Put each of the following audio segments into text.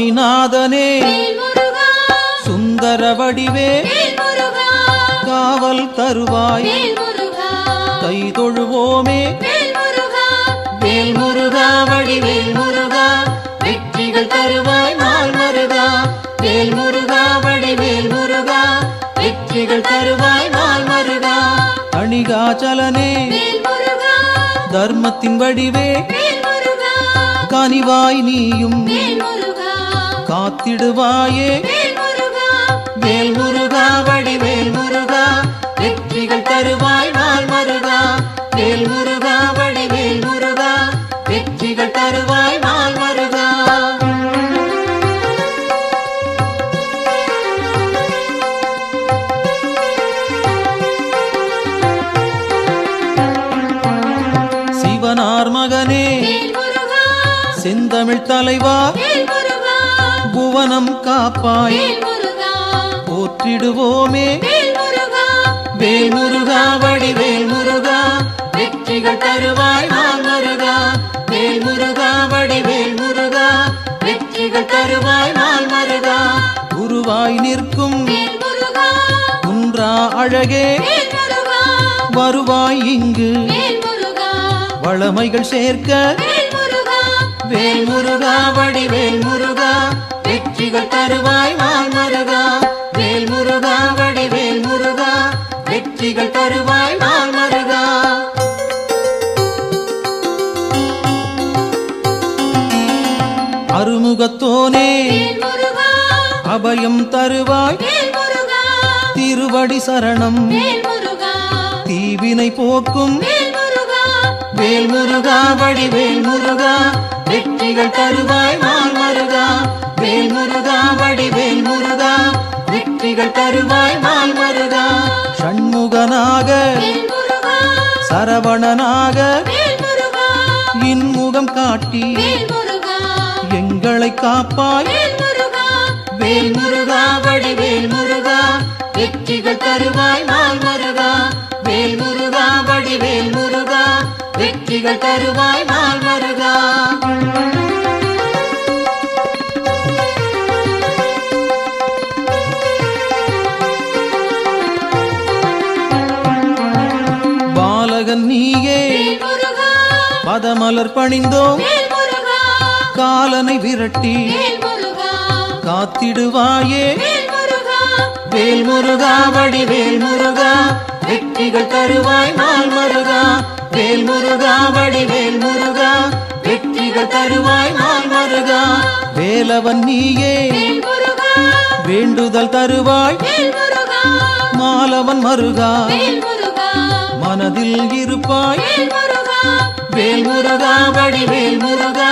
சுவாமிநாதனே சுந்தர வடிவே காவல் தருவாய் கை தொழுவோமே வேல் முருகா வடிவேல் முருகா வெற்றிகள் தருவாய் நாள் மருகா வேல் முருகா வடிவேல் முருகா வெற்றிகள் தருவாய் நாள் மருகா அணிகாச்சலனே தர்மத்தின் வடிவே கனிவாய் நீயும் காத்திடுவாயே வேல் முருகா வடிவேல் முருகா வெற்றிகள் தருவாய் நாள் மருகா வேல் முருகா வடிவேல் முருகா வெற்றிகள் தருவாய் நாள் மருகா சிவனார் மகனே செந்தமிழ் தலைவா புவனம் காப்பாய் போற்றிடுவோமே வேல் முருகா வடிவேல் முருகா வெற்றிகள் தருவாய் நாள் மருகா வேல் முருகா வடிவேல் முருகா வெற்றிகள் தருவாய் நாள் மருகா குருவாய் நிற்கும் குன்றா அழகே வருவாய் இங்கு வளமைகள் சேர்க்க வேல் முருகா வடிவேல் முருகா வெற்றிகள் தருவாய் நாள் மருகா வேல் முருகா வடிவேல் முருகா வெற்றிகள் தருவாய் நாள் மருகா அருமுகத்தோனே அபயம் தருவாய் திருவடி சரணம் தீவினை போக்கும் வேல் முருகா வடிவேல் முருகா வெற்றிகள் தருவாய் நாள் மருகா வேல் முருகா வடிவேல் முருகா வெற்றிகள் தருவாய் நாள் மருகா ஷண்முகனாக சரவணனாக இன்முகம் காட்டி எங்களை காப்பாய் வேல் முருகா வடிவேல் முருகா வெற்றிகள் தருவாய் நாள் மருகா வேல் முருகா வடிவேல் முருகா வெற்றிகள் தருவாய் நாள் மருகா பாலகன் நீயே பதமலர் பணிந்தோம் காலனை விரட்டி காத்திடுவாயே வேல் முருகா வடிவேல் முருகா வெற்றிகள் தருவாய் நாள் மருகா வேல் முருகா வடிவேல் முருகா வெற்றிகள் தருவாய் நாள் மருகா வேலவன் நீயே வேண்டுதல் தருவாய் மாலவன் மருகா மனதில் இருப்பாய் வேல் முருகா வடிவேல் முருகா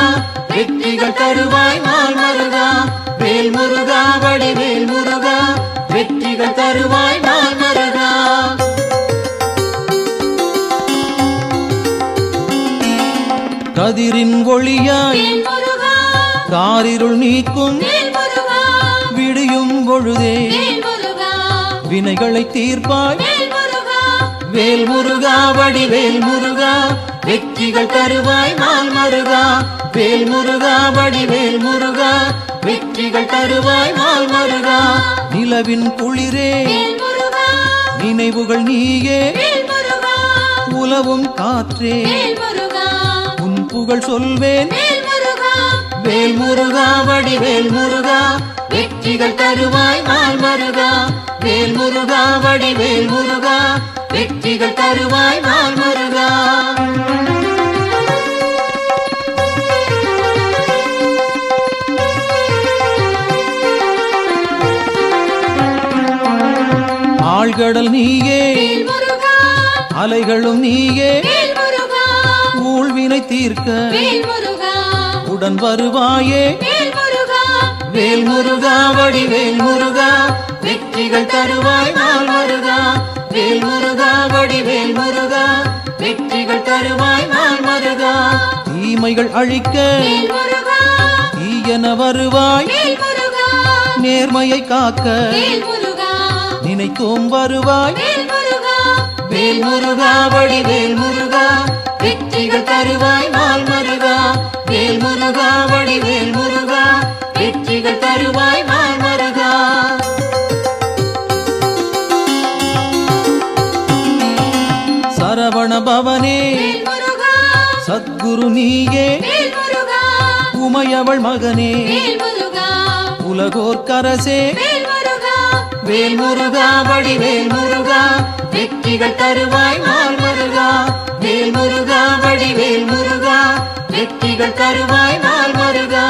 வெற்றிகள் தருவாய் நாள் மருகா வேல் முருகா வடிவேல் முருகா வெற்றிகள் தருவாய் நாள் மருகா கதிரின் ஒளியாய் காரிருள் நீக்கும் விடியும் பொழுதே வினைகளை தீர்ப்பாய் வேல் முருகா வடிவேல் முருகா வெற்றிகள் தருவாய் நாள் மருகா வேல் முருகா வடிவேல் முருகா வெற்றிகள் தருவாய் நாள் மருகா நிலவின் குளிரே நினைவுகள் நீயே உலவும் காற்றே உன் புகழ் சொல்வேன் வேல் முருகா வடிவேல் முருகா வெற்றிகள் தருவாய் நாள் மருகா வேல் முருகா வடிவேல் முருகா வெற்றிகள் தருவாய் நாள் மருகா ஆழ்கடல் நீயே அலைகளும் நீயே ஊழ்வினை தீர்க்க உடன் வருவாயே வேல் முருகா வடிவேல் முருகா வெற்றிகள் தருவாய் நாள் மருகா வேல் முருகா வடிவேல் முருகா வெற்றிகள் தருவாய் நாள் மருகா தீமைகள் அழிக்க தீயன வருவாய் நேர்மையை காக்க நினைத்தோம் வருவாய் வேல் முருகா வடிவேல் முருகா வெற்றிகள் தருவாய் நாள் மருகா வேல் முருகா வடிவேல் முருகா வெற்றிகள் வெற்றிகள் தருவாய் நாள் மருகா. சரவண பவனே வேல் முருகா, சத்குரு நீயே வேல் முருகா, உமையவள் மகனே வேல் முருகா, உலகோர்க்கரசே வேல் முருகா, வேல் முருகா வடிவேல் முருகா வெற்றிகள் தருவாய் நாள் மருகா. வேல் முருகா வடிவேல் முருகா வெற்றிகள் தருவாய் நாள் மருகா.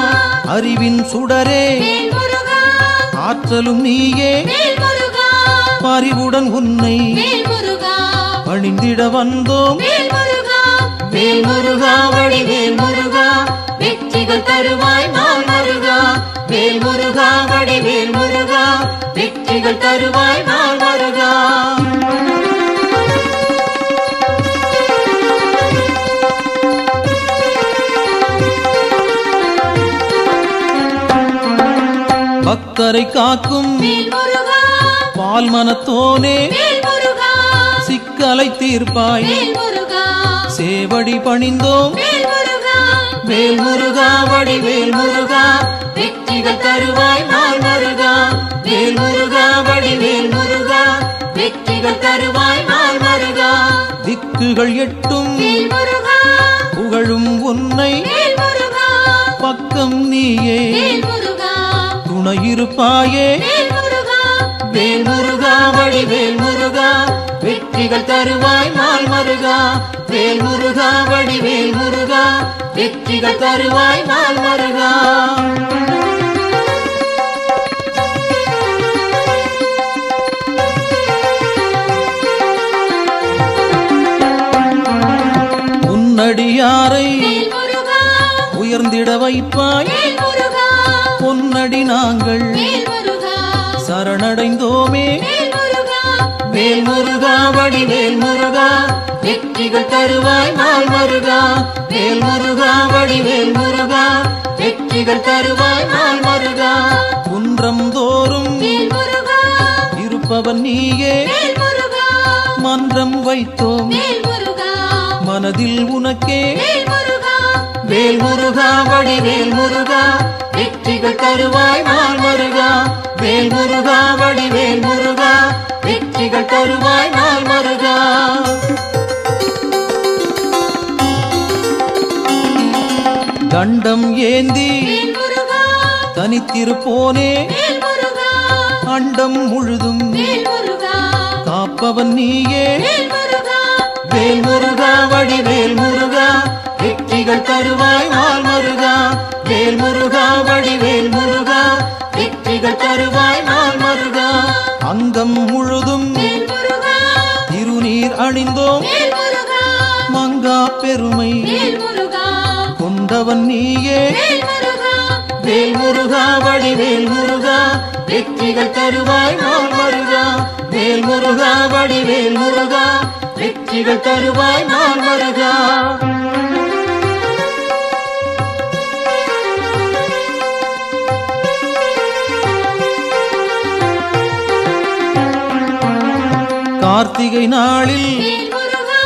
அறிவின் சுடரே வேல் முருகா, ஆற்றலும் நீயே வேல் முருகா, பரிவுடன் உன்னை வேல் முருகா, பணிந்திட வந்தோம் வேல் முருகா, வேல் முருகா வடிவேல் முருகா வெற்றிகள் தருவாய் நாள் மருகா. வேல் முருகா வடிவேல் முருகா வெற்றிகள் தருவாய் நாள் மருகா. பக்தரை காக்கும் வேல் முருகா, பால் மனத்தோனே வேல் முருகா, சிக்கலை தீர்ப்பாய் வேல் முருகா, சேவடி பணிந்தோம் வேல் முருகா, வேல் முருகா வடிவேல் முருகா வெற்றிகள் தருவாய் நாள் மருகா. வேல் முருகா வடிவேல் முருகா வெற்றிகள் தருவாய் நாள் மருகா. திக்குகள் எட்டும் வேல் முருகா, புகழும் உன்னை வேல் முருகா, பக்கம் நீயே வேல் முருகா, துணையிருப்பாயே வேல் முருகா, வேல் முருகா வடிவேல் முருகா வெற்றிகள் தருவாய் நாள் மருகா. வேல் முருகா வடிவேல் முருகா வெற்றிகள் தருவாய் நாள் மருகா. உன்னடியாரை வேல் முருகா, உயர்ந்திட வைப்பாய் வேல் முருகா, பொன்னடி நாங்கள் வேல் முருகா, சரணடைந்தோமே வேல் முருகா, வேல் முருகா வடிவேல் முருகா வெற்றிகள் தருவாய் நாள் மருகா. வேல் முருகா வடிவேல் முருகா வெற்றிகள் தருவாய் நாள் மருகா. குன்றம் தோறும் வேல் முருகா, இருப்பவன் நீயே வேல் முருகா, மன்றம் வைத்தோம் வேல் முருகா, மனதில் உனக்கே வேல் முருகா, வேல் முருகா வடிவேல் முருகா வெற்றிகள் தருவாய் நாள் மருகா. வேல் முருகா வடிவேல் முருகா வெற்றிகள் தருவாய் நாள் மருகா. தண்டம் ஏந்தி வேல் முருகா, தனித்திருப்போனே வேல் முருகா, அண்டம் முழுதும் வேல் முருகா, காப்பவன் நீயே வேல் முருகா, வேல் முருகா வடிவேல் முருகா வெற்றிகள் தருவாய் நாள் மருகா. வேல் முருகா வடிவேல் முருகா வெற்றிகள் தருவாய் நாள் மருகா. அங்கம் முழுதும் வேல் முருகா, திருநீர் அணிந்தோம் வேல் முருகா, மங்கா பெருமை வேல் முருகா, கொண்டவன் நீயே வேல் முருகா, வேல் முருகா வடிவேல் முருகா வெற்றிகள் தருவாய் நாள் மருகா. வேல் முருகா வடிவேல் முருகா வெற்றிகள் தருவாய் நாள் மருகா. கார்த்திகை நாளில் வேல் முருகா,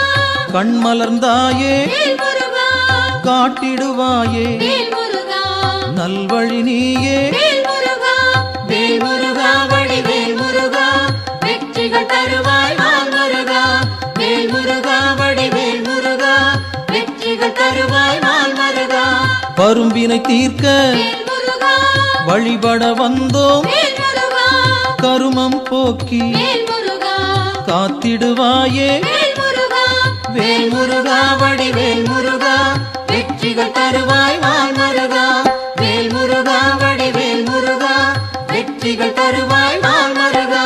கண்மலர்ந்தாயே வேல் முருகா, காட்டிடுவாயே வேல் முருகா, நல்வழி நீயே வேல் முருகா, வேல் முருகா வடிவேல் முருகா வெற்றிகள் தருவாய் நாள் மருகா. வேல் முருகா வடிவேல் முருகா வெற்றிகள் தருவாய் நாள் மருகா. பரும்பினை தீர்க்க வேல் முருகா, வழிபட வந்தோம் வேல் முருகா, கருமம் போக்கி வேல் முருகா, காத்திடுவாயே வேல் முருகா, வேல் முருகா வடிவேல் முருகா வெற்றிகள் தருவாய் நாள் மருகா. வேல் முருகா வடிவேல் முருகா வெற்றிகள் தருவாய் நாள் மருகா.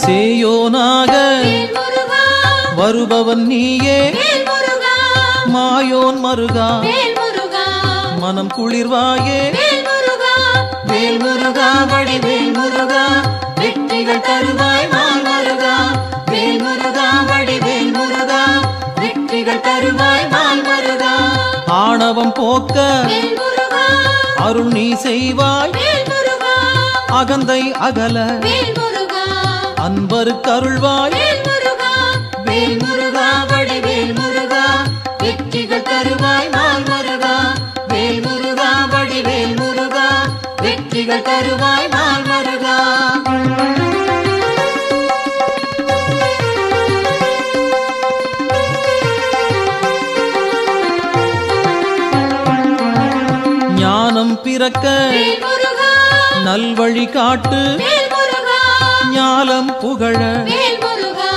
சேயோனாக வேல் முருகா, வருபவன் நீயே வேல் முருகா, மாயோன் மருகா வேல் முருகா, மனம் குளிர்வாயே வேல் முருகா, வேல் முருகா வடிவேல் முருகா வெற்றிகள் தருவாய் நாள் மருகா. வேல் முருகா வடிவேல் முருகா வெற்றிகள் தருவாய் நாள் மருகா. ஆணவம் போக்க வேல் முருகா, அருள் நீ செய்வாய் வேல் முருகா, அகந்தை அகல வேல் முருகா, அன்பருக்கு அருள்வாய் வேல் முருகா, வேல் முருகா வடிவேல் முருகா வெற்றிகள் தருவாய் வெற்றிகள் தருவாய் நாள் மருகா. ஞானம் பிறக்க வேல் முருகா நல்வழி காட்டு, வேல் முருகா ஞாலம் புகழ வேல் முருகா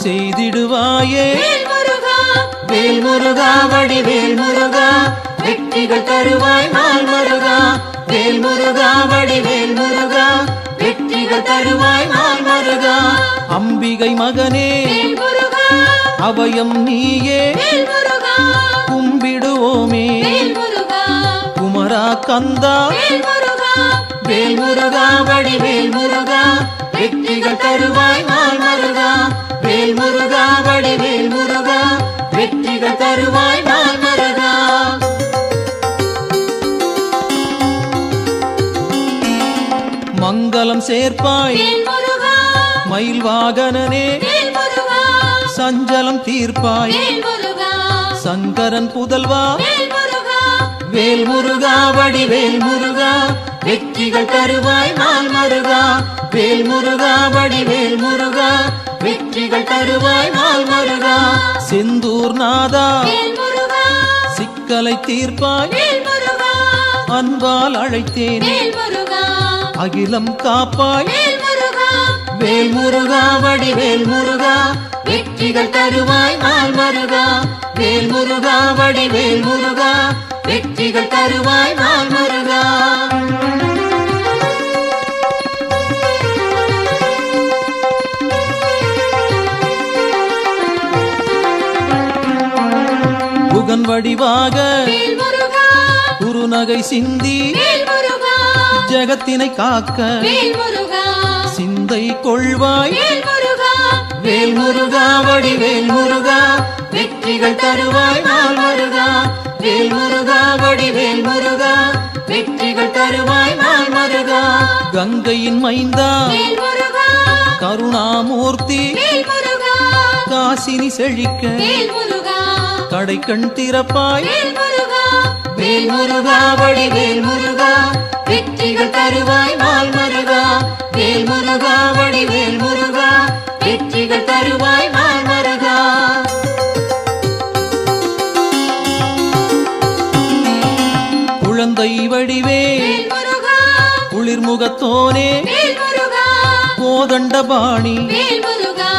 செய்திடுவாயே. வேல் முருகா வேல் முருகா வடிவேல் முருகா, வெற்றிகள் தருவாய் நாள் மருகா. வேல் முருகா வடிவேல் முருகா, வெற்றிகள் தருவாய் நாள் மருகா. அம்பிகை மகனே வேல் முருகா அபயம் நீயே, வேல் முருகா கும்பிடுவோமே வேல் முருகா குமரா கந்தா. வேல் முருகா வேல் முருகா வடிவேல் முருகா, வெற்றிகள் தருவாய் நாள் மருகா. வேல் முருகா வடிவேல் முருகா, வெற்றிகள் தருவாய் நாள் மருகா. மங்களம் சேர்ப்பாய் வேல் முருகா மயில் வாகனனே, வேல் முருகா சஞ்சலம் தீர்ப்பாய் வேல் முருகா சங்கரன் புதல்வா. வேல் முருகா வேல் முருகா வடிவேல் முருகா, வெற்றிகள் தருவாய் நாள் மருகா. வேல் முருகா வடிவேல் முருகா, வெற்றிகள் தருவாய் நாள் மருகா. செந்தூர் நாதா வேல் முருகா சிக்கலை தீர்ப்பாய், வேல் முருகா அன்பால் அழைத்தேன் வேல் முருகா அகிலம் காப்பாய். வேல் முருகா வேல் முருகா வடிவேல் முருகா, வெற்றிகள் தருவாய் நாள் மருகா. வேல் முருகா வடிவேல் முருகா, வெற்றிகள் தருவாய் நாள் மருகா. புகன் வடிவாக வேல் முருகா குருநகை சிந்தி, வேல் முருகா ஜகத்தினை காக்க வேல் முருகா சிந்தை கொள்வாய். வேல் முருகா வேல் முருகா வடிவேல் முருகா, வெற்றிகள் தருவாய் நாள் மருகா. வேல் முருகா வடிவேல் முருகா, வெற்றிகள் தருவாய் நாள் மருகா. கங்கையின் மைந்தா வேல் முருகா கருணாமூர்த்தி, வேல் முருகா காசினி செழிக்க வேல் முருகா கடைக்கண் திறப்பாய். வேல் முருகா வேல் முருகா வடிவேல் முருகா, வெற்றிகள் தருவாய் நாள் மருகா. வேல் முருகா வடிவேல் முருகா, வெற்றிகள் தருவாய் நாள் மருகா. குழந்தை வடிவே வேல் முருகா குளிர்முகத்தோனே, வேல் முருகா கோதண்டபாணி வேல் முருகா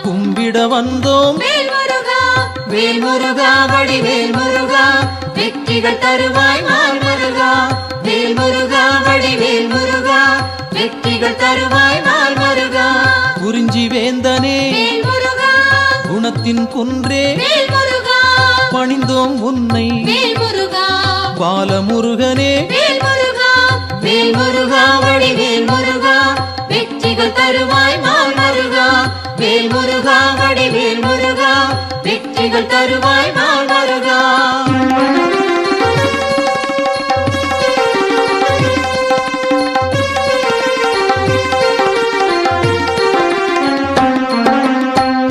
கும்பிட வந்தோம். வேல் முருகா வேல் முருகா வடிவேல் முருகா, வெற்றிகள் தருவாய் நாள் மருகா. வேல் முருகா வடிவேல் முருகா, வெற்றிகள் தருவாய் நாள் மருகா. குறிஞ்சி வேந்தனே வேல் முருகா குணத்தின் குன்றே, வேல் முருகா பணிந்தோம் உன்னை வேல் முருகா பாலமுருகனே. வேல் முருகா வேல் முருகா வடிவேல் முருகா, வெற்றிகள் தருவாய் நாள் மருகா. வேல் முருகா வடிவேல் முருகா, வெற்றிகள் தருவாய் நாள் மருகா.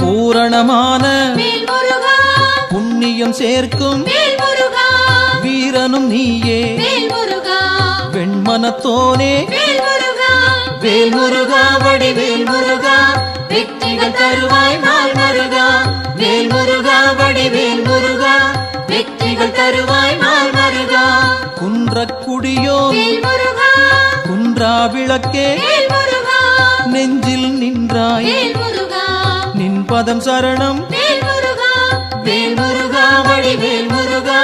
பூரணமான வேல் முருகா புண்ணியம் சேர்க்கும் வேல் முருகா வீரனும் நீயே, வேல் முருகா வெண்மனத்தோனே. வேல் முருகா வேல் முருகா வடிவேல் முருகா, வெற்றிகள் தருவாய் நாள் மருகா. வேல் முருகா வடிவேல் முருகா, வெற்றிகள் தருவாய் நாள் மருகா. குன்றக்குடியோன் வேல் முருகா குன்றா விளக்கே, வேல் முருகா நெஞ்சில் நின்றாய் வேல் முருகா நின் பதம் சரணம். வேல் முருகா வேல் முருகா வடிவேல் முருகா,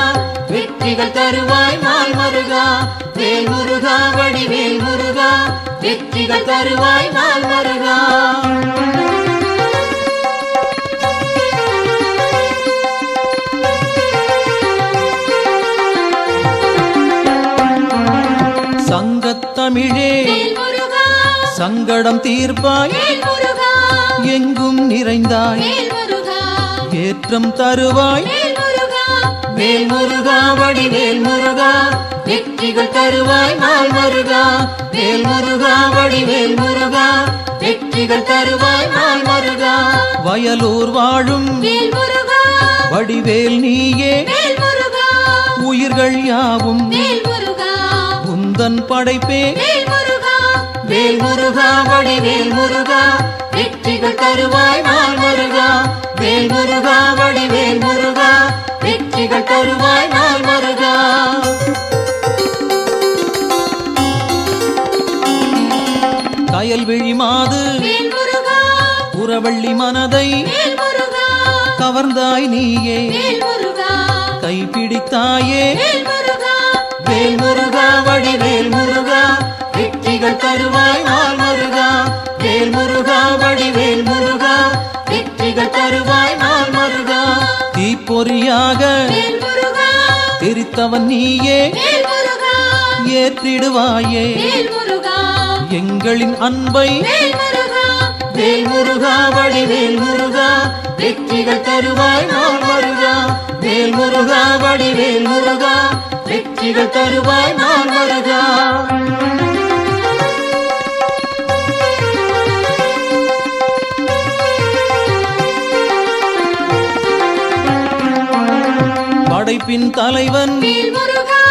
வெற்றிகள் தருவாய் நாள் மருகா. வேல் முருகா வடிவேல் முருகா, வெற்றிகள் தருவாய் நாள் மருகா. சங்கத்தமிழே வேல் முருகா சங்கடம் தீர்ப்பாய், வேல் முருகா எங்கும் நிறைந்தாய் வேல் முருகா ஏற்றம் தருவாய். வேல் முருகா வேல் முருகா வடிவேல் முருகா, வெற்றிகள் தருவாய் நாள் மருகா. வேல் முருகா வடிவேல் முருகா, வெற்றிகள் தருவாய் நாள் மருகா. வயலூர் வாழும் வேல் முருகா வடிவேல் நீயே, வேல் முருகா உயிர்கள் யாவும் வேல் முருகா உந்தன் படைப்பே. வேல் முருகா வேல் முருகா வடிவேல் முருகா வெற்றிகள் தருவாய் நாள் முருகா வேல் முருகா வடிவேல் முருகா வெற்றிகள் தருவாய் நாள் முருகா கயல்விழி மாது வேல் முருகா புறவள்ளி மனதை வேல் முருகா கவர்ந்தாய் நீயே வேல் முருகா கைப்பிடித்தாயே வேல் முருகா வேல் முருகா வடிவேல் முருகா வெற்றிகள் தருவாய் நாள் முருகா வேல் முருகா வடிவேல் முருகா வெற்றிகள் தருவாய் நாள் முருகா தீப்பொறியாக வேல் முருகா தெரித்தவன் நீயே வேல் முருகா ஏற்றிடுவாயே வேல் முருகா எங்களின் அன்பை வேல் முருகா வேல் முருகா வடிவேல் முருகா வெற்றிகள் தருவாய் நாள் முருகா வேல் முருகா வடிவேல் முருகா வெற்றிகள் தருவாய் நாள் முருகா படைப்பின் தலைவன் வேல் முருகா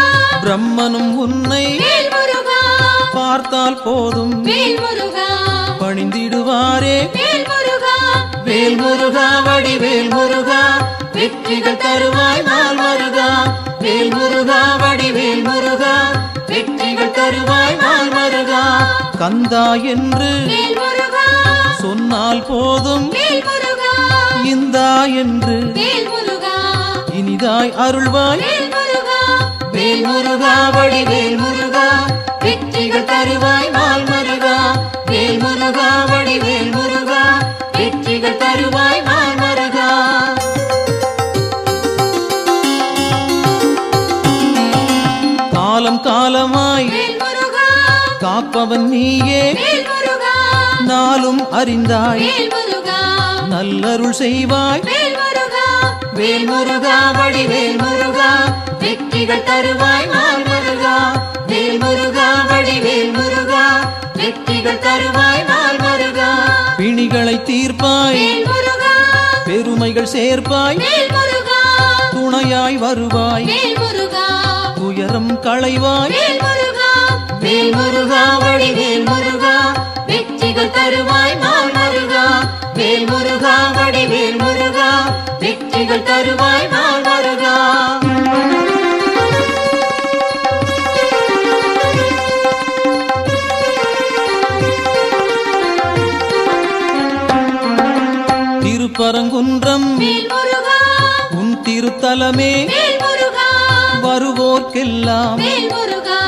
பிரம்மனும் உன்னை வேல் முருகா பார்த்தால் போதும் வேல் முருகா பணிந்திடுவாரே வேல் முருகா வேல் முருகா வடிவேல் முருகா வெற்றிகள் தருவாய் நாள் முருகா வேல் முருகா வடிவேல் முருகா வெற்றிகள் தருவாய் நாள் முருகா கந்தா என்று வேல் முருகா சொன்னால் போதும் வேல் முருகா இந்தா என்று வேல் முருகா இனிதாய் அருள்வாய் வேல் முருகா வேல் முருகா வடிவேல் முருகா வெற்றிகள் தருவாய் நாள் முருகா வேல் முருகா வடிவேல் முருகா வெற்றிகள் தருவாய் நாள் முருகா காலம் காலமாய் வேல் முருகா காப்பவன் நீயே வேல் முருகா நாளும் அறிந்தாய் வேல் முருகா நல்லருள் செய்வாய் வேல் முருகா வேல் முருகா வடிவேல் முருகா வெற்றிகள் தருவாய் நாள் முருகா வேல் முருகா வடிவேல் முருகா வெற்றிகள் தருவாய் நாள் முருகா பிணிகளை தீர்ப்பாய் வேல் முருகா பெருமைகள் சேர்ப்பாய் வேல் முருகா துணையாய் வருவாய் வேல் முருகா துயரம் களைவாய் வேல் முருகா வேல் முருகா வடிவேல் முருகா வெற்றிகள் தருவாய் நாள் முருகா வேல் முருகா வடிவேல் முருகா வெற்றிகள் தருவாய் நாள் முருகா திருப்பரங்குன்றம் வேல் முருகா உன் திருத்தலமே வேல் முருகா வருவோர்க்கெல்லாம் வேல் முருகா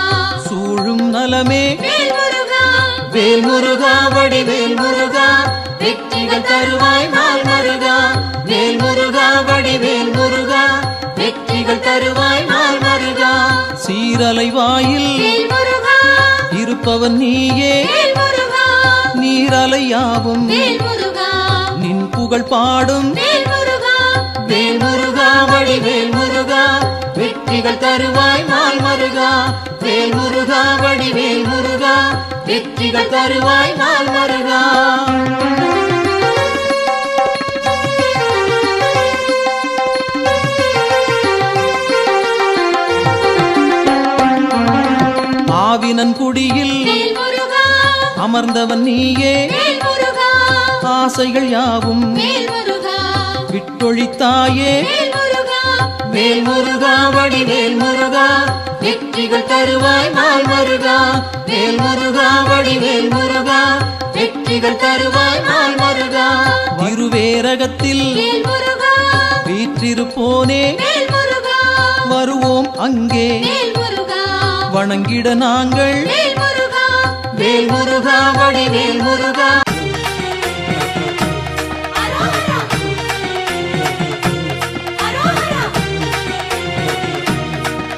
சூழும் நலமே வேல் முருகா வேல் முருகா வடிவேல் முருகா வெற்றிகள் தருவாய் நாள் முருகா வேல் முருகா வடிவேல் முருகா வெற்றிகள் தருவாய் நாள் முருகா சீரலை வாயில் வேல் முருகா இருப்பவன் நீயே வேல் முருகா நீரலையாவும் வேல் முருகா நின் புகழ் பாடும் வேல் முருகா வேல் முருகா வடிவேல் முருகா வெற்றிகள் தருவாய் நாள் முருகா வேல் முருகா வடிவேல் முருகா வெற்றிகள் தருவாய் நாள் முருகா ஆவினன் குடியில் வேல் முருகா அமர்ந்தவன் நீயே வேல் முருகா ஆசைகள் யாவும் வேல் முருகா விட்டொழித்தாயே வேல் முருகா வேல் முருகா வடிவேல் முருகா வெற்றிகள் தருவாய் நாள் முருகா வேல் முருகா வடிவேல் முருகா வெற்றிகள் தருவாய் நாள் முருகா திருவேரகத்தில் வேல் முருகா வீற்றிருப்போனே வேல் முருகா வருவோம் அங்கே வேல் முருகா வணங்கிட நாங்கள் வேல் முருகா வேல் முருகா வடிவேல் முருகா அரோகரா அரோகரா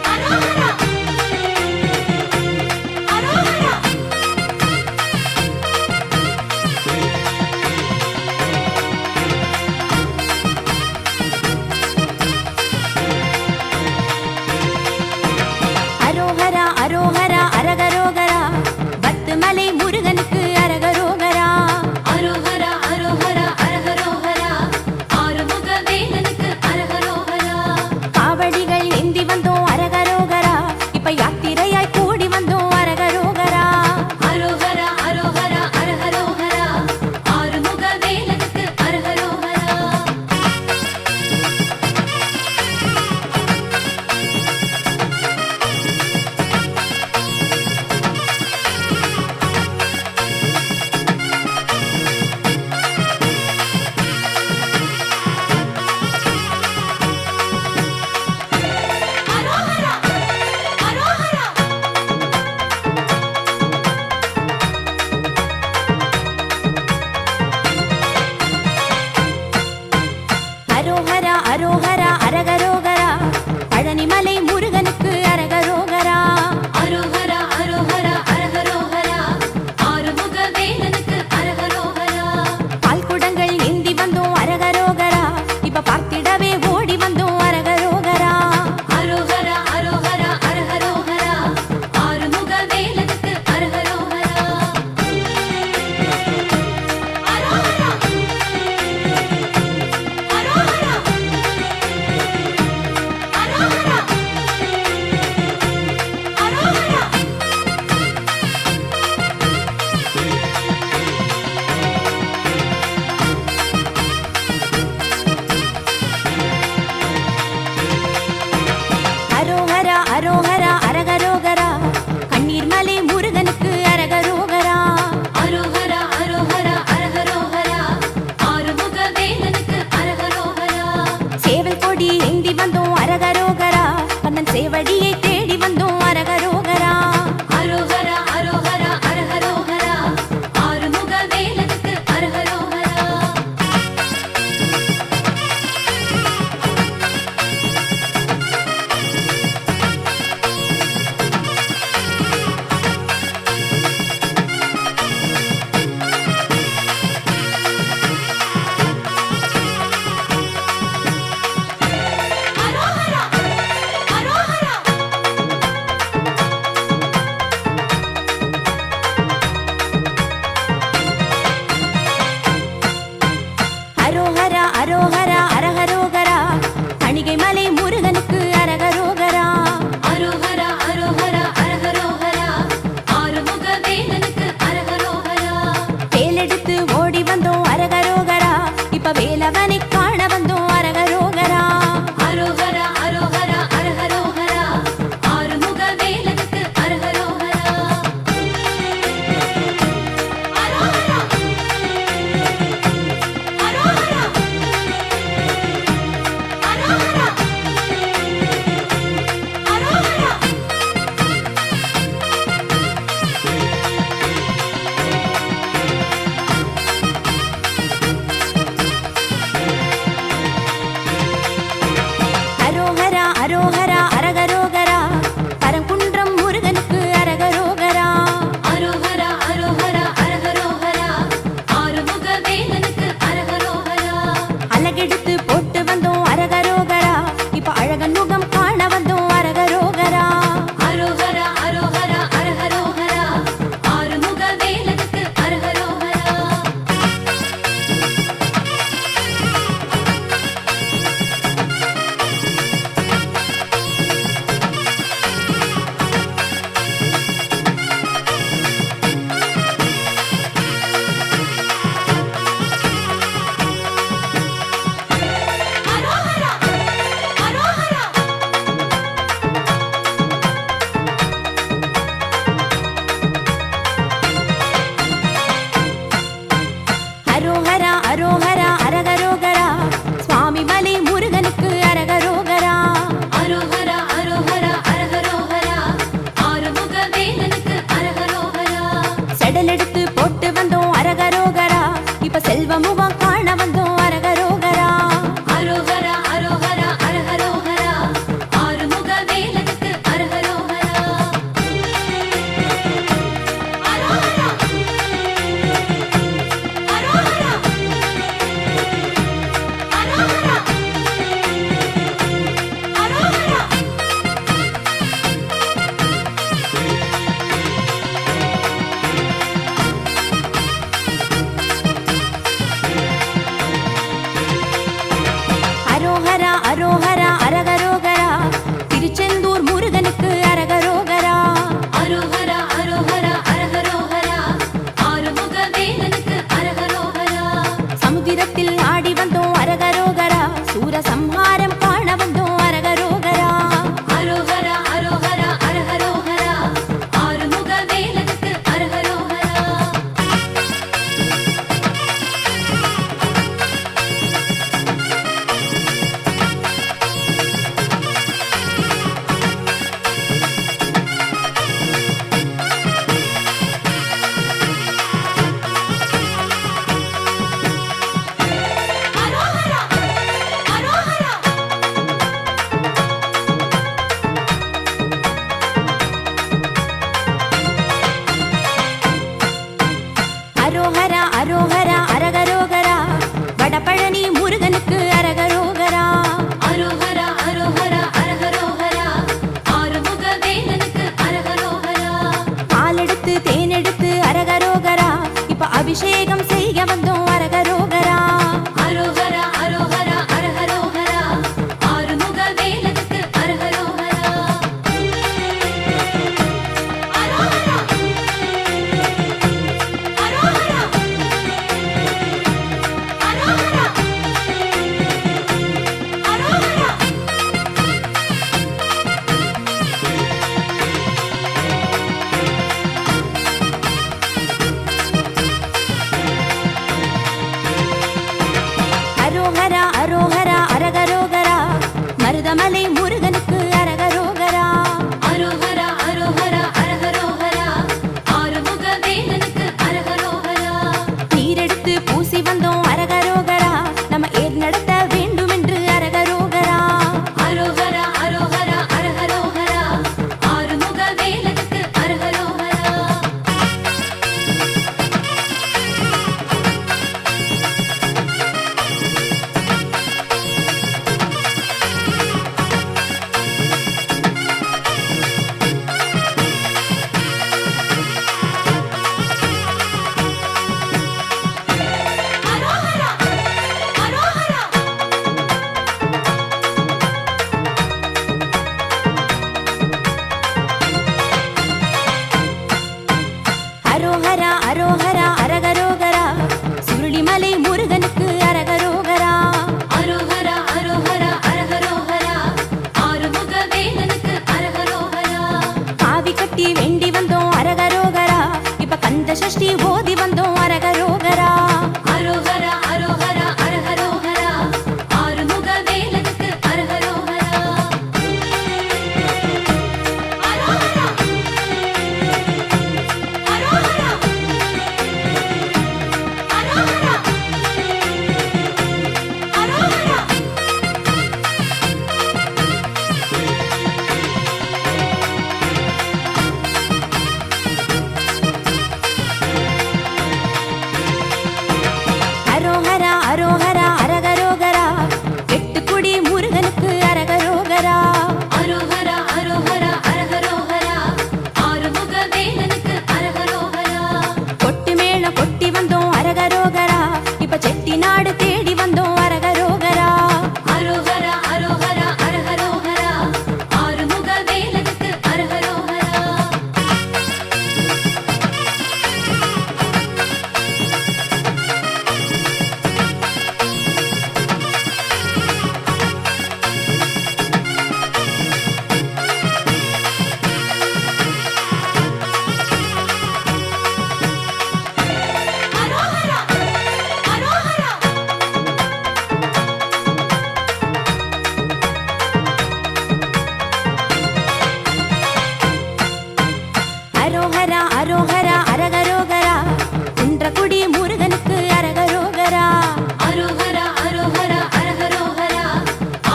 அரோகரா அரோகரா அரோகரா அரோகரா அரகரோகரா பத்துமலை முருகனுக்கு அரகரோகரா கட்டி ஓதி வந்தோம் அரகரோகரா. அரோகரா அரோகரா அரஹரோகரா ஆறுமுக வேலனுக்கு அரஹரோகரா. அரோகரா அரோகரா அரோகரா அரோகரா. அரோகரா அரோகரா அரகரோகரா வெட்டுக்குடி முருகனுக்கு அரகரோகரா. அரோகரா அரோகரா அரஹரோகரா ஆறுமுக வேலனுக்கு அரஹரோகரா. கொட்டு மேளம் கொட்டி வந்தோம் அரகரோகரா. இப்ப செட்டிநாடு தேடி வந்தோம் அரகரோகரா. அரோகரா அரோகரா அரஹரோகரா ஆறுமுக வேலனுக்கு அரஹரோகரா. அரோகரா அரோகரா அரோகரா அரோகரா அரகரோகரா குன்றக்குடி முருகனுக்கு அரகரோகரா. அரோகரா அரோகரா அரஹரோகரா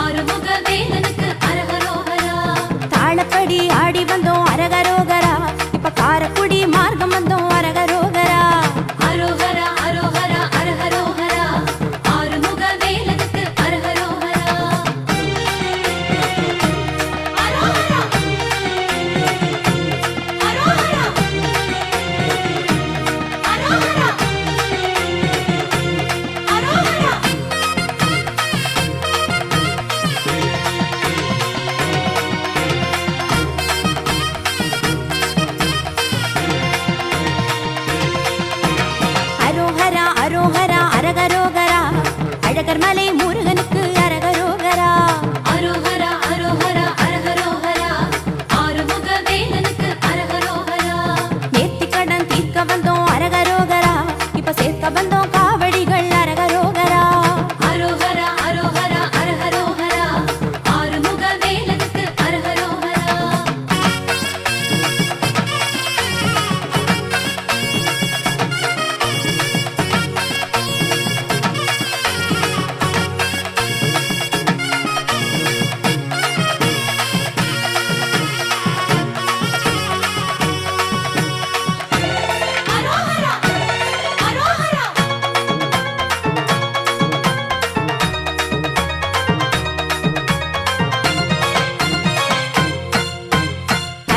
ஆறுமுக வேலனுக்கு அரஹரோகரா. தாளப்படி ஆடி வந்தோம் அரகரோகரா. இப்ப காரக்குடி மார்க்கம் வந்தோம் அரகரோகரா. அரோகரா அரோகரா அரஹரோகரா ஆறுமுக வேலனுக்கு அரஹரோகரா. அரோகரா அரோகரா அரோகரா அரோகரா. அரோகரா அரோகரா அரகரோகரா அழகர் மலை முருகனுக்கு அரகரோகரா. அரோகரா அரோகரா அரஹரோகரா ஆறுமுக வேலனுக்கு அரஹரோகரா. நேர்த்திக்கடன் தீர்க்க வந்தோம் அரகரோகரா. இப்ப சேர்க்க வந்தோம் காவடிகள் அரகரோகரா. அரோகரா அரோகரா அரஹரோகரா ஆறுமுக வேலனுக்கு அரஹரோகரா. அரோகரா அரோகரா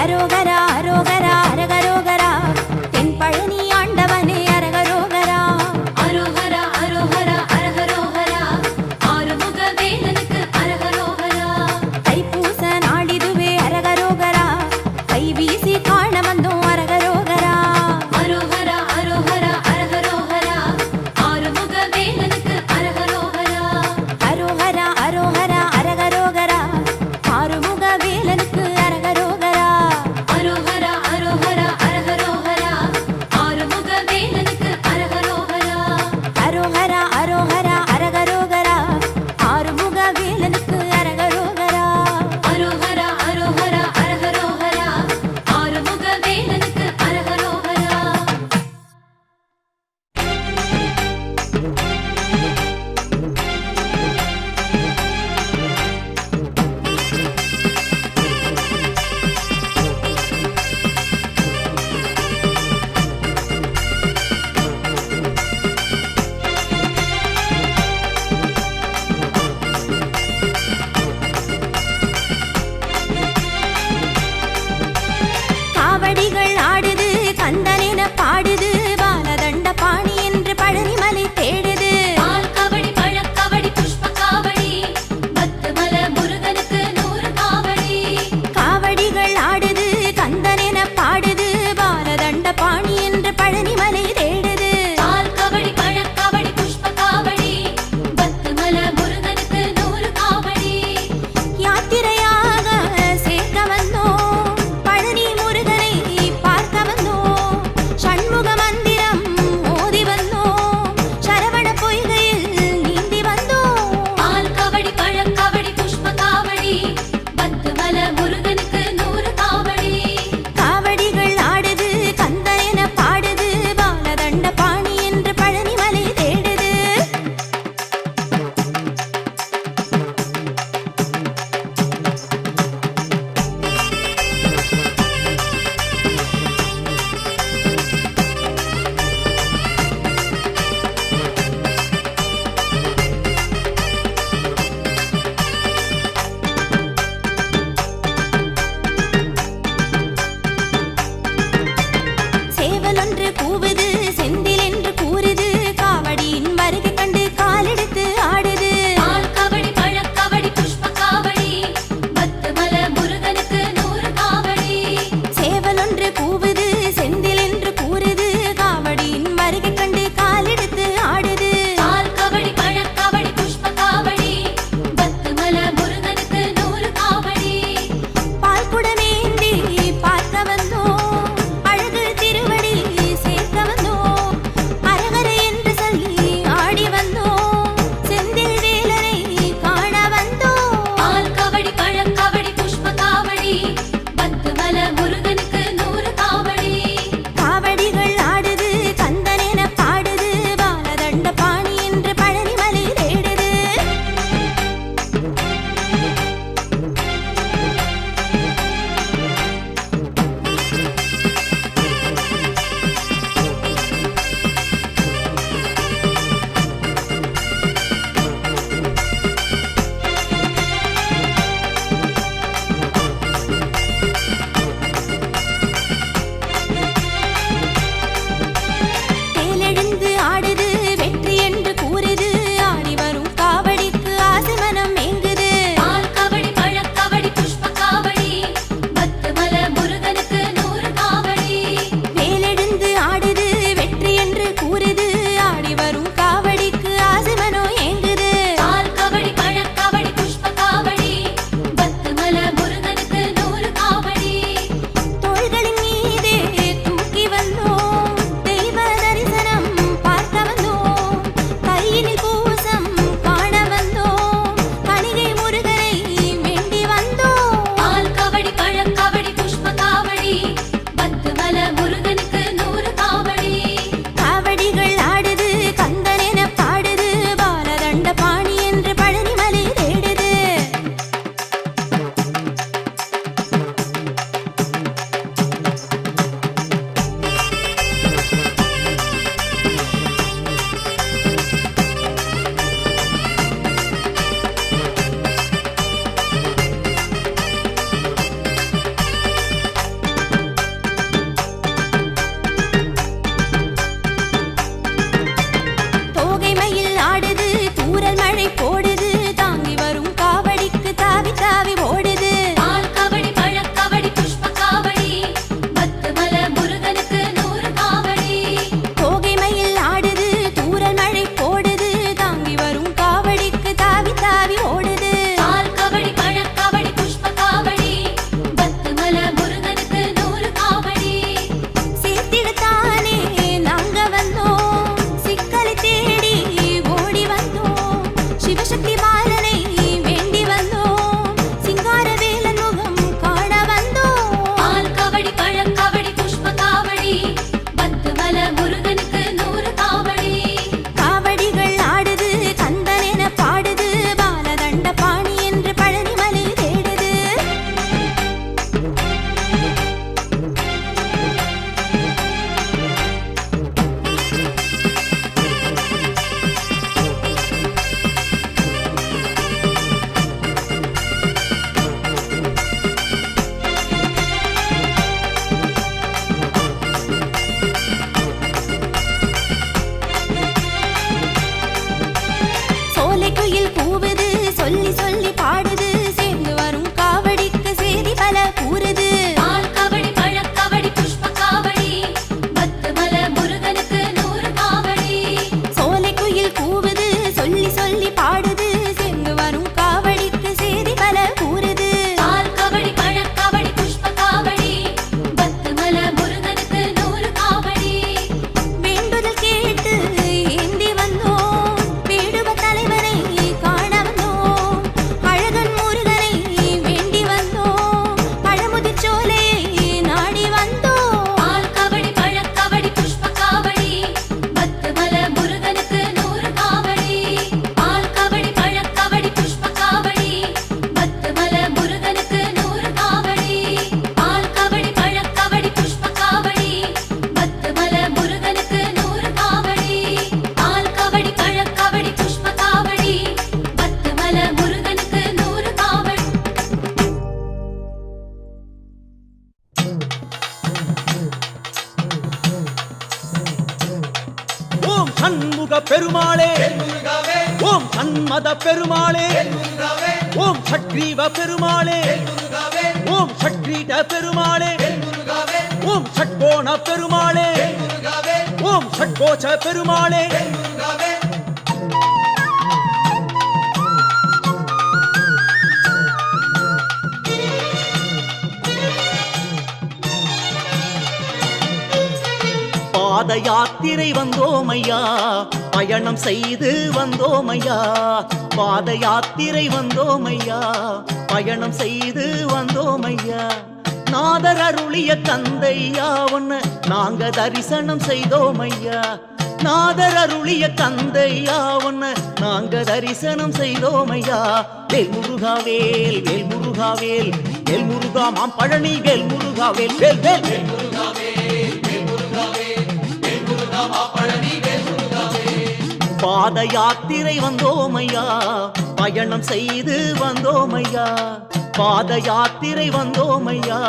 அரோகரா அரோகரா அரகரோகரா தென் பழனி ஆண்டவனே அரகரோகரா. அரோகரா அரோகரா அரஹரோகரா ஆறுமுக வேலனுக்கு அரஹரோகரா. தைப்பூச நாடிதுவே அரகரோகரா. கை வீசி காண வந்தோம் அரகரோகரா. அரோகரா அரோகரா அரஹரோகரா ஆறுமுக வேலனுக்கு அரஹரோகரா. அரோகரா அரோகரா அரகரோகரா ஆறுமுக வேலனுக்கு அரகரோகரா. அரோகரா சண்முக பெருமாளே ஓம் சண்மத பெருமாளே ஓம் சக்ரீவ பெருமாளே ஓம் சக்ரீட பெருமாளே ஓம் சட்கோண பெருமாளே ஓம் சட்கோச்ச பெருமாளே பாத யாத்திரை வந்தோமையா பயணம் செய்து வந்தோமையா பாத யாத்திரை வந்தோமையா பயணம் செய்து வந்தோமையா நாதர் அருளிய கந்தையா ஒன்னு நாங்க தரிசனம் செய்தோமையா நாதர் அருளிய கந்தையா ஒன்னு நாங்க தரிசனம் செய்தோமையா வேல் முருகா வேல் வேல் முருகா வேல் வேல் முருகா மாம் பழனி வேல் முருகா வேல் வேல் வேல் வேல் முருகா வேல் வேல் முருகா வேல் வேல் முருகா மாம் பழனி வேல் முருகா வேல் பாத யாத்திரை வந்தோமையா பயணம் செய்து வந்தோமையா பாத யாத்திரை வந்தோமையா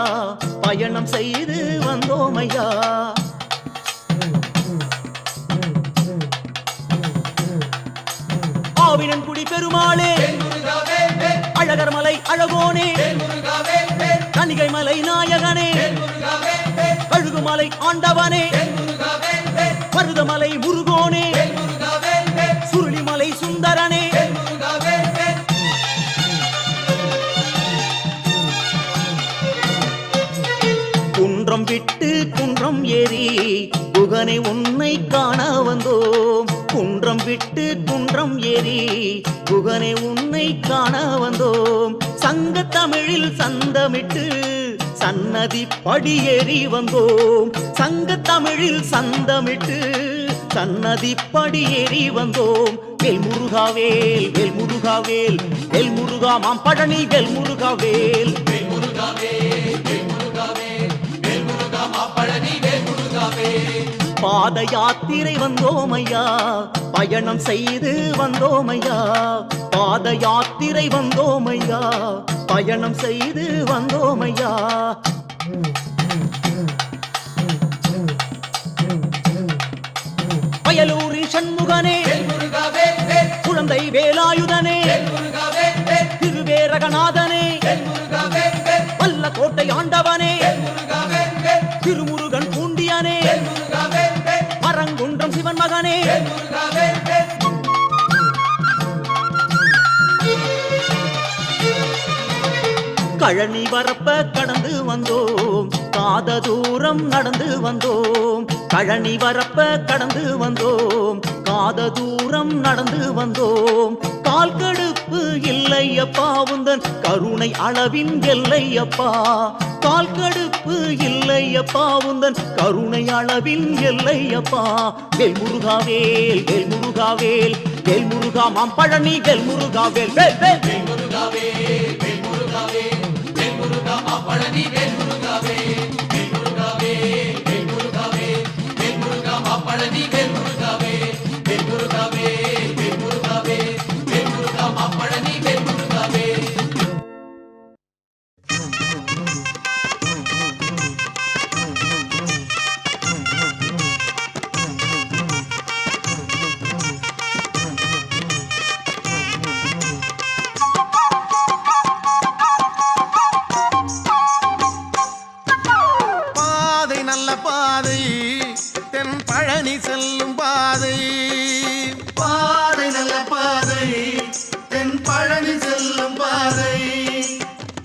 பயணம் செய்து வந்தோமையா ஆவினன்குடி பெருமாளே அழகர் மலை அழகோனே கனிகை மலை நாயகனே கழுகுமலை ஆண்டவனே மருதமலை முருகோனே சுருளிமலை சுந்தரனே குன்றம் விட்டு குன்றம் ஏறி குகனை உன்னை காண வந்தோம் குன்றம் விட்டு குன்றம் ஏறி குகனை உன்னை காண வந்தோம் சங்க தமிழில் சந்தமிட்டு சன்னதி படியேறி வந்தோம் சங்க தமிழில் சந்தமிட்டு சன்னதி படியேறி வந்தோம் வேல் முருகா வேல் வேல் முருகா வேல் வேல் முருகா மாம் பழனி வேல் முருகா வேல் வேல் முருகா வேல் வேல் முருகா வேல் வேல் முருகா மாம் பழனி வேல் முருகா வேல் பாத யாத்திரை வந்தோமையா பயணம் செய்து வந்தோமையா பாத யாத்திரை வந்தோமையா பயணம் செய்து வந்தோமையா வயலூரின் சண்முகனே குழந்தை வேலாயுதனே திருவேரகநாதனே வல்ல கோட்டை ஆண்டவனே திருமுருகன் பூண்டியனே மரங்குன்றம் சிவன் மகனே கழனி வரப்ப கடந்து வந்தோம் காத தூரம் நடந்து வந்தோம் கழனி வரப்ப கடந்து வந்தோம் காத தூரம் நடந்து வந்தோம் கால் கடுப்பு இல்லையப்பா உந்தன் கருணை அளவின் எல்லையப்பா கால் கடுப்பு இல்லையப்பா உந்தன் கருணை அளவின் எல்லையப்பா வேல் முருகா வேல் வேல் முருகா வேல் வேல் முருகா மாம் பழனி வேல் முருகா வேல் வேல் வேல் வேல் முருகா வேல் வேல் முருகா வேல் வேல் முருகா மாம் பழனி வேல் முருகா வேல் வேல் முருகா வேல் வேல் முருகா வேல் வேல் முருகா மாம் பழனி வேல் முருகா வேல் வேல் முருகா வேல் வேல் முருகா வேல் வேல் முருகா மாம் பழனி வேல் முருகா வேல் பழனி செல்லும் பாதை பாதை நல்ல பாதை தென் பழனி செல்லும் பாதை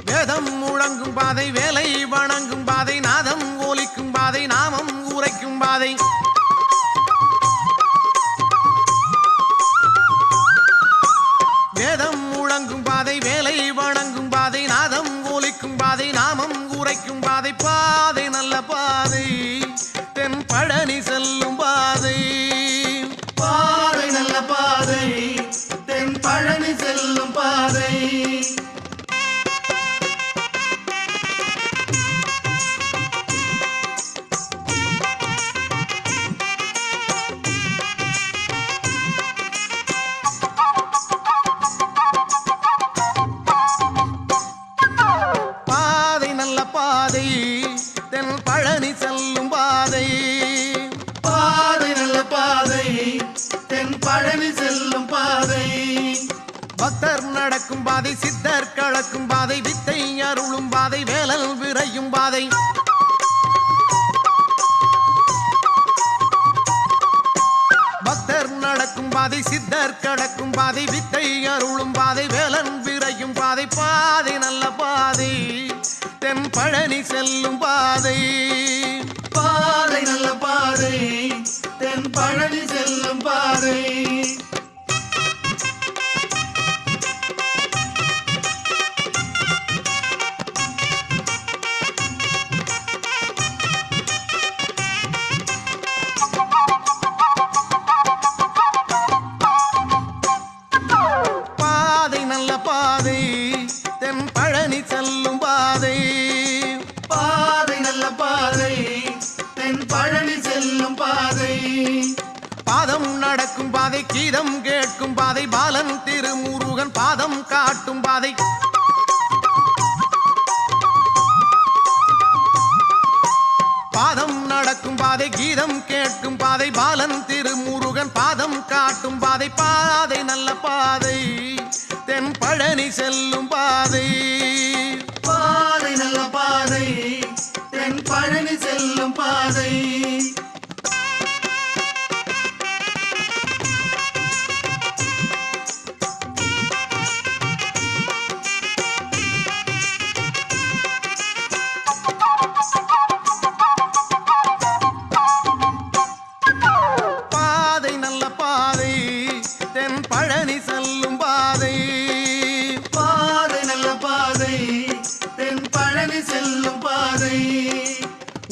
வேதம் முழங்கும் பாதை வேலை வணங்கும் பாதை நாதம் ஒலிக்கும் பாதை நாமம் உரைக்கும் பாதை வேதம் முழங்கும் பாதை வேலை வணங்கும் பாதை நாதம் ஒலிக்கும் பாதை நாமம் உரைக்கும் பாதை பாதை நல்ல பாதை தென் பழனி செல்லும் பாதை பாதை நல்ல பாதை தென் பழனி செல்லும் பாதை பாதை நல்ல பாதை தென் பழனி செல்லும் பாதை பாதை நல்ல பாதை பக்தர் நடக்கும் பாதை சித்தர் கலக்கும் பாதை வித்தை அருளும் பாதை வேலல் விரையும் பாதை பக்தர் நடக்கும் பாதை சித்தர் கடக்கும் பாதை வித்தை அருளும் பாதை வேலன் விரையும் பாதை பாதை நல்ல பாதை தென் பழனி செல்லும் பாதை பாதை நல்ல பாதை தென் பழனி செல்லும் பாதை பாதை நல்ல பாதை தென் பழனி செல்லும் பாதை பாதை நல்ல பாதை தென் பழனி செல்லும் பாதை பாதம் நடக்கும் பாதை கீதம் கேட்கும் பாதை பாலன் திருமுருகன் பாதம் காட்டும் பாதை பாதம் நடக்கும் பாதை கீதம் கேட்கும் பாதை பாலன் திருமுருகன் பாதம் காட்டும் பாதை பாதை நல்ல பாதை தென் பழனி செல்லும் பாதை பாதை நல்ல பாதை தென் பழனி செல்லும் பாதை பாதை நல்ல பாதை தென் பழனி செல்லும் பாதை பாதை நல்ல பாதை தென் பழனி செல்லும் பாதை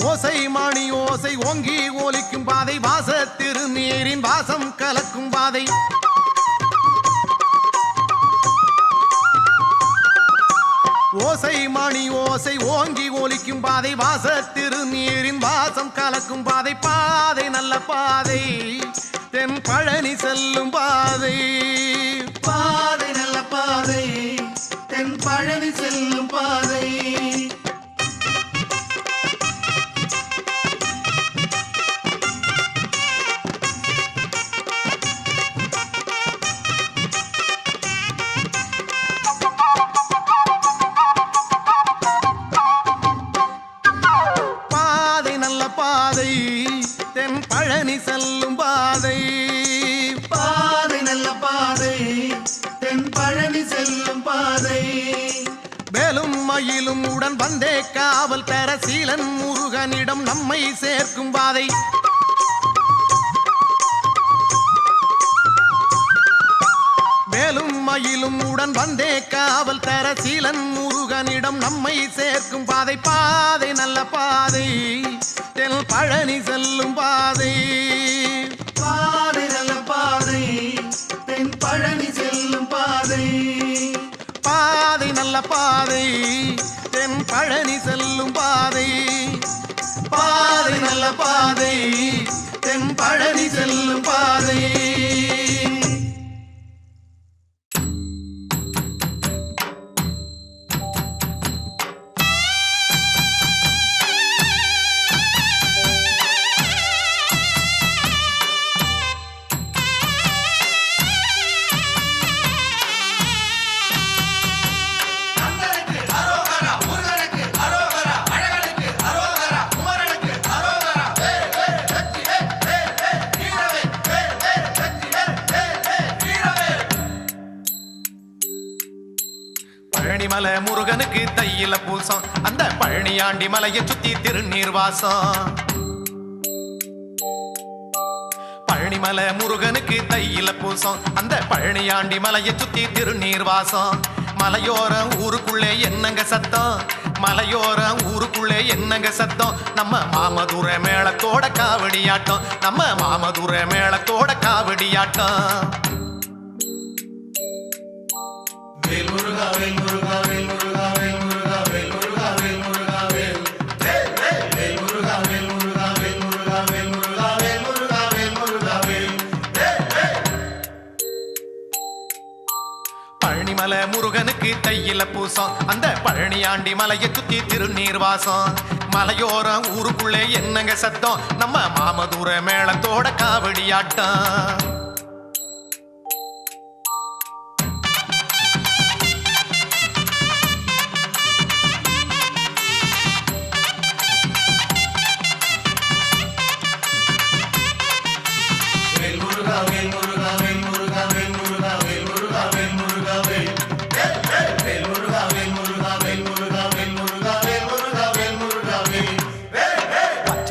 ஓசை மணி ஓசை ஓங்கி ஒலிக்கும் பாதை வாச திருநீரின் வாசம் கலக்கும் பாதை ஓசை மணி ஓசை ஓங்கி ஒலிக்கும் பாதை வாச திருநீரின் வாசம் கலக்கும் பாதை பாதை நல்ல பாதை தென் பழனி செல்லும் பாதை பாதை நல்ல பாதை தென் பழனி செல்லும் பாதை பாதை நல்ல பாதை தென் பழனி செல்லும் பாதை பாதை நல்ல பாதை தென் பழனி செல்லும் பாதை வேலும் மயிலும் உடன் வந்தே காவல் தர சீலன் முருகனிடம் நம்மை சேர்க்கும் பாதை வேலும் மயிலும் உடன் வந்தே காவல் தர சீலன் முருகனிடம் நம்மை சேர்க்கும் பாதை பாதை நல்ல பாதை தென் பழனி செல்லும் பாதை பாதை நல்ல பாதை தென் பழனி செல்லும் பாதை பாதை நல்ல பாதை தென் பழனி செல்லும் பாதை பாதை நல்ல பாதை தென் பழனி செல்லும் பாதை பழனிமலை முருகனுக்கு தையில பூசம் அந்த பழனியாண்டி மலையை சுத்தி திருநீர் வாசம் பழனிமலை முருகனுக்கு தையில பூசம் அந்த பழனியாண்டி மலையை சுத்தி திருநீர் வாசம் மலையோர ஊருக்குள்ளே என்னங்க சத்தம் மலையோர ஊருக்குள்ளே என்னங்க சத்தம் நம்ம மாமதுர மேளத்தோட காவடியாட்டம் நம்ம மாமதுர மேளத்தோட காவடியாட்டம் வேல் முருகா வேல் முருகா வேல் முருகா வேல் முருகா வேல் முருகா வேல் முருகா வேல் வேல் முருகா வேல் முருகா வேல் முருகா வேல் முருகா வேல் முருகா வேல் முருகா வேல் பழனிமலை முருகனுக்கு தையில பூசம் அந்த பழனியாண்டி மலையை சுத்தி திருநீர் வாசம் மலையோர ஊருக்குள்ளே என்னங்க சத்தம் நம்ம மாமதுர மேளத்தோட காவடியாட்டம்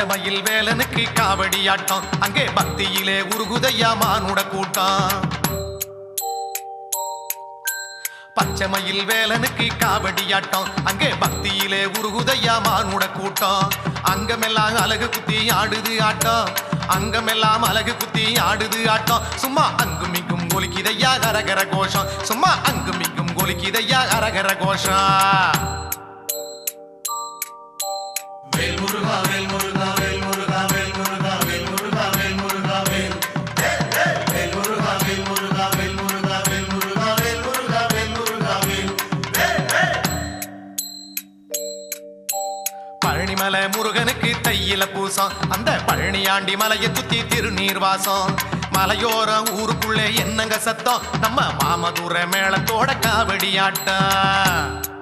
பச்சைமயில் வேலனுக்கு காவடி ஆட்டம் அங்கே பக்தியிலே உருகுதையா மானுட கூட்டம் பச்சைமயில் வேலனுக்கு காவடி ஆட்டம் அங்கே பக்தியிலே உருகுதையா மானுட கூட்டம் அங்கமெல்லாம் அழகு குத்தி ஆடுது ஆட்டம் அங்கமெல்லாம் அழகு குத்தி ஆடுது ஆட்டம் சும்மா அங்கும் இங்கும் கொலிக்கிதையா கரகர கோஷம் சும்மா அங்கும் இங்கும் கொலிக்கிதையா கரகர கோஷம் வேல் முருகா வேல் முருகா வேல் முருகா வேல் முருகா வேல் முருகா வேல் முருகா வேல் வேல் முருகா வேல் முருகா வேல் முருகா வேல் முருகா வேல் முருகா வேல் முருகா வேல் பழனிமலை முருகனுக்கு தையில பூசம் அந்த பழனியாண்டி மலையை சுத்தி திருநீர் வாசம் மலையோரம் ஊருக்குள்ளே என்னங்க சத்தம் நம்ம மாமதுர மேளத்தோட காவடி ஆட்டம்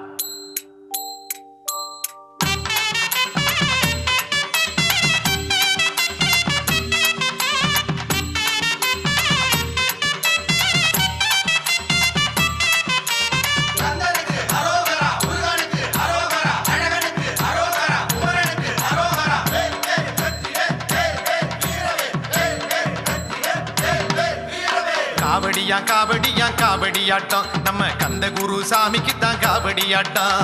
காவடியா காவடியா காவடியாட்டம் நம்ம கந்த குரு சாமிக்கு தான் காவடியாட்டம்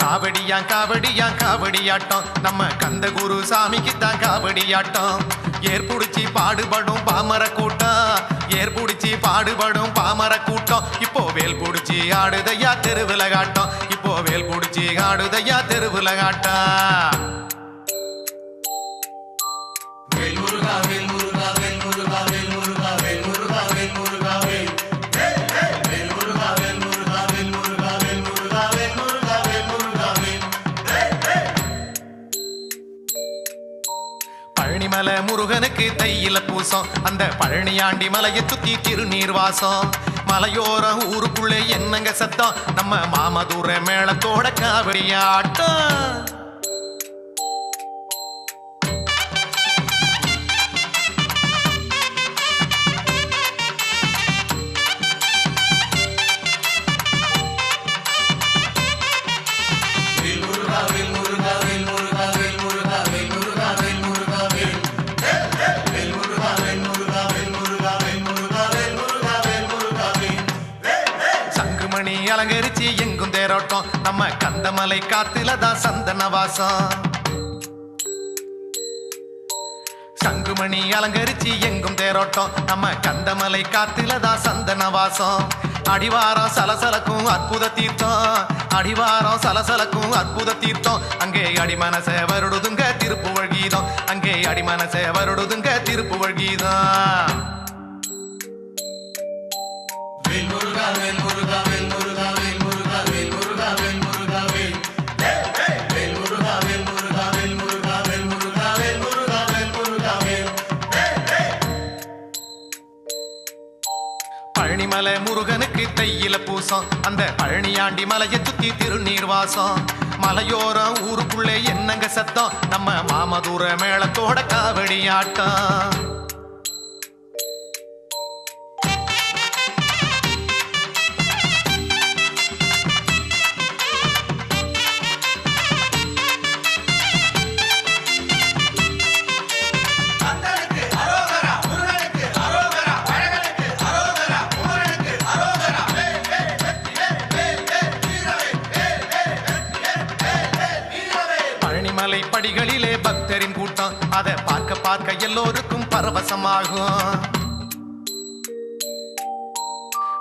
காவடியா காவடியா காவடியாட்டம் நம்ம கந்த குரு சாமிக்கு தான் காவடியாட்டம் ஏற்புடிச்சி பாடுபடும் பாமர கூட்டம் ஏற்புடிச்சி பாடுபடும் பாமர கூட்டம் இப்போ வேல் புடிச்சி ஆடுதையா தெருவுல காட்டம் இப்போ வேல் புடிச்சி ஆடுதையா தெருவுல காட்டம் வேல் முருகா வேல் முருகா வேல் முருகா வேல் முருகா வேல் முருகா வேல் முருகா வேல் வேல் முருகா வேல் முருகா வேல் முருகா வேல் முருகா வேல் முருகா வேல் முருகா வேல் பழனிமலை முருகனுக்கு தையில பூசம் அந்த பழனியாண்டி மலையை சுத்தி திருநீர் வாசம் மலையோரம் ஊருக்குள்ளே என்னங்க சத்தம் நம்ம மாமதுர மேளத்தோட காவடியாட்டம் அலங்கரிச்சு எங்கும் தேரோட்டம் நம்ம கந்தமலை காத்துல தான் சந்தன வாசம் சங்குமணி அலங்கரிச்சு எங்கும் தேரோட்டம் நம்ம கந்தமலை காத்துல தான் சந்தன வாசம் அடிவாரம் சலசலக்கும் அற்புத தீர்த்தம் அடிவாரம் சலசலக்கும் அற்புத தீர்த்தம் அங்கே அடிமனச வருடுதுங்க திருப்புகழ் கீதம் அங்கே அடிமனச வருடுதுங்க திருப்புகழ் கீதம் வேல் முருகா வேல் முருகா வேல் முருகா வேல் முருகா வேல் முருகா வேல் முருகா வேல் வேல் முருகா வேல் முருகா வேல் முருகா வேல் முருகா வேல் முருகா வேல் முருகா வேல் பழனிமலை முருகனுக்கு தையில பூசம் அந்த பழனியாண்டி மலையை சுத்தி திருநீர் வாசம் மலையோரம் ஊருக்குள்ளே என்னங்க சத்தம் நம்ம மாமதுர மேளத்தோட காவடியாட்டம் மலை படிகளிலே பக்தரின் கூட்டம் அதை பார்க்க பார்க்க எல்லோருக்கும் பரவசமாகும்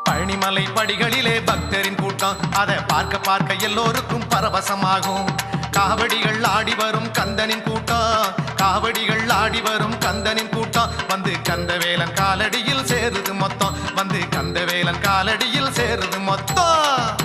பழனிமலை படிகளிலே பக்தரின் கூட்டம் அதை பார்க்க பார்க்க எல்லோருக்கும் பரவசமாகும் காவடிகள் ஆடி வரும் கந்தனின் கூட்டம் காவடிகள் ஆடி வரும் கந்தனின் கூட்டம் வந்து கந்தவேலன் காலடியில் சேருது மொத்தம் வந்து கந்தவேலன் காலடியில் சேருது மொத்தம்